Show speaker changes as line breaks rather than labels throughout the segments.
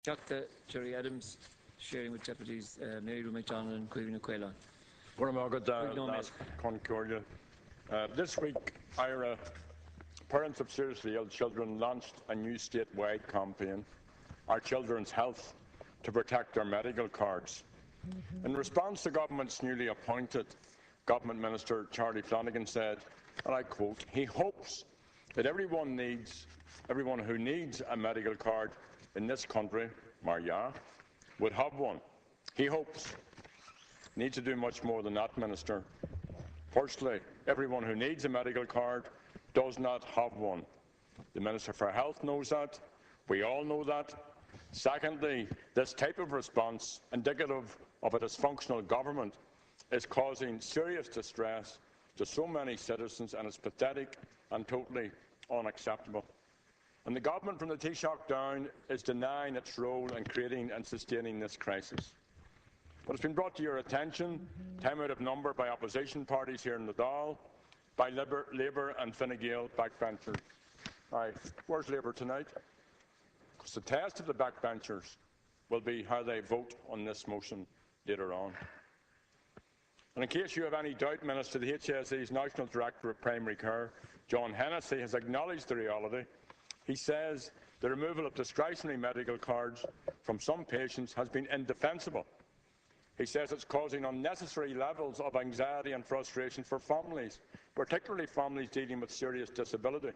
Dr. Jerry Adams, sharing with Deputies Mary Lou MacDonald and Cuivin Aquila.
This week, IRA, parents of seriously ill children, launched a new statewide campaign, Our Children's Health, to protect their medical cards. In response, the government's newly appointed Government Minister, Charlie Flanagan, said, and I quote, he hopes that everyone who needs a medical card in this country, Maria, would have one. He hopes. Needs to do much more than that, Minister. Firstly, everyone who needs a medical card does not have one. The Minister for Health knows that. We all know that. Secondly, this type of response, indicative of a dysfunctional government, is causing serious distress to so many citizens, and it's pathetic and totally unacceptable. And the government from the Taoiseach down is denying its role in creating and sustaining this crisis. But it's been brought to your attention, time out of number, by opposition parties here in the Dáil, by Labour and Fine Gael backbenchers. Right, where's Labour tonight? Because the test of the backbenchers will be how they vote on this motion later on. And in case you have any doubt, Minister, the HSE's National Director of Primary Care, John Hennessy, has acknowledged the reality. He says the removal of discretionary medical cards from some patients has been indefensible. He says it's causing unnecessary levels of anxiety and frustration for families, particularly families dealing with serious disability.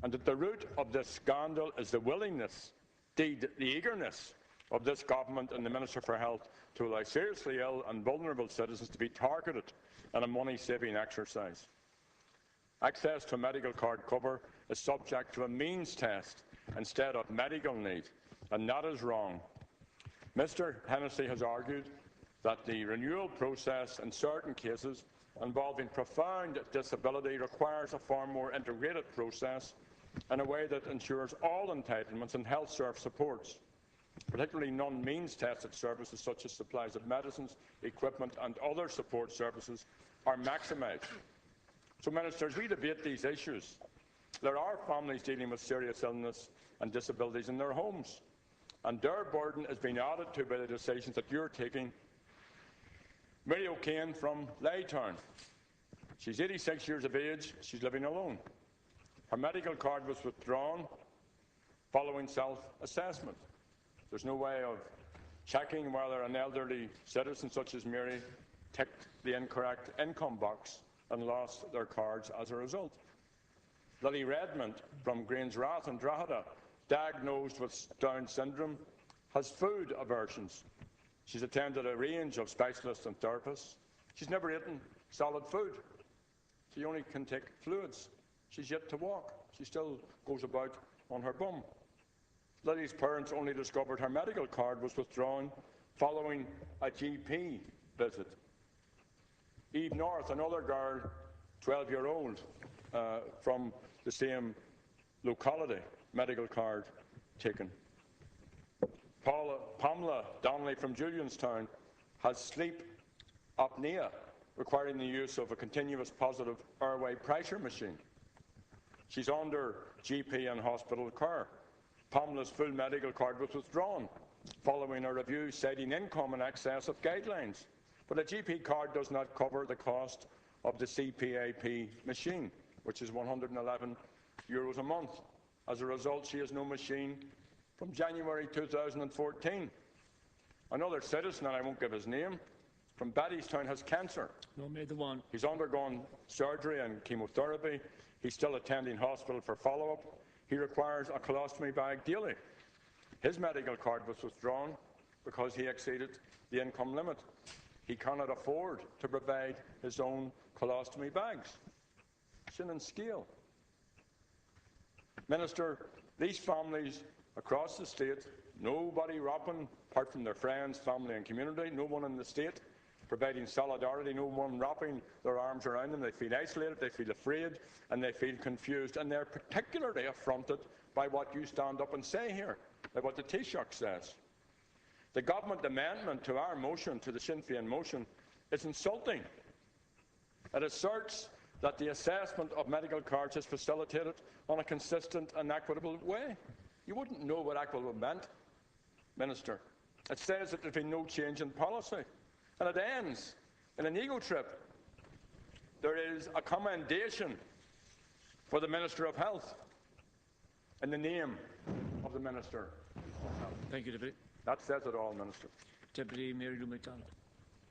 And at the root of this scandal is the willingness, indeed the eagerness, of this government and the Minister for Health to allow seriously ill and vulnerable citizens to be targeted in a money-saving exercise. Access to medical card cover is subject to a means test instead of medical need, and that is wrong. Mr Hennessy has argued that the renewal process in certain cases involving profound disability requires a far more integrated process in a way that ensures all entitlements and health service supports, particularly non-means tested services such as supplies of medicines, equipment and other support services, are maximised. So, Ministers, we debate these issues. There are families dealing with serious illness and disabilities in their homes, and their burden is being added to by the decisions that you're taking. Mary O'Kane from Laytown. She's 86 years of age. She's living alone. Her medical card was withdrawn following self-assessment. There's no way of checking whether an elderly citizen such as Mary ticked the incorrect income box and lost their cards as a result. Lily Redmond from Grange's and Drogheda, diagnosed with Down syndrome, has food aversions. She's attended a range of specialists and therapists. She's never eaten solid food. She only can take fluids. She's yet to walk. She still goes about on her bum. Lily's parents only discovered her medical card was withdrawn following a GP visit. Eve North, another girl, 12-year-old, from the same locality, medical card taken. Pamela Donnelly from Julianstown has sleep apnea, requiring the use of a continuous positive airway pressure machine. She's under GP and hospital care. Pamela's full medical card was withdrawn following a review citing income in excess of guidelines. But a GP card does not cover the cost of the CPAP machine, which is €111 a month. As a result, she has no machine from January 2014. Another citizen, and I won't give his name, from Bettystown has cancer.
No, made the one.
He's undergone surgery and chemotherapy. He's still attending hospital for follow-up. He requires a colostomy bag daily. His medical card was withdrawn because he exceeded the income limit. He cannot afford to provide his own colostomy bags. Sin and scale. Minister, these families across the state, nobody wrapping, apart from their friends, family and community, no one in the state providing solidarity, no one wrapping their arms around them. They feel isolated, they feel afraid, and they feel confused, and they're particularly affronted by what you stand up and say here, by what the Taoiseach says. The government amendment to our motion, to the Sinn Féin motion, is insulting. It asserts that the assessment of medical cards is facilitated on a consistent and equitable way. You wouldn't know what equitable meant Minister. It says that there will be no change in policy. And it ends in an ego trip. There is a commendation for the Minister of Health in the name of the Minister of Health.
Thank you, Deputy.
That says it all, Minister.
Deputy Mary Lou McDonald.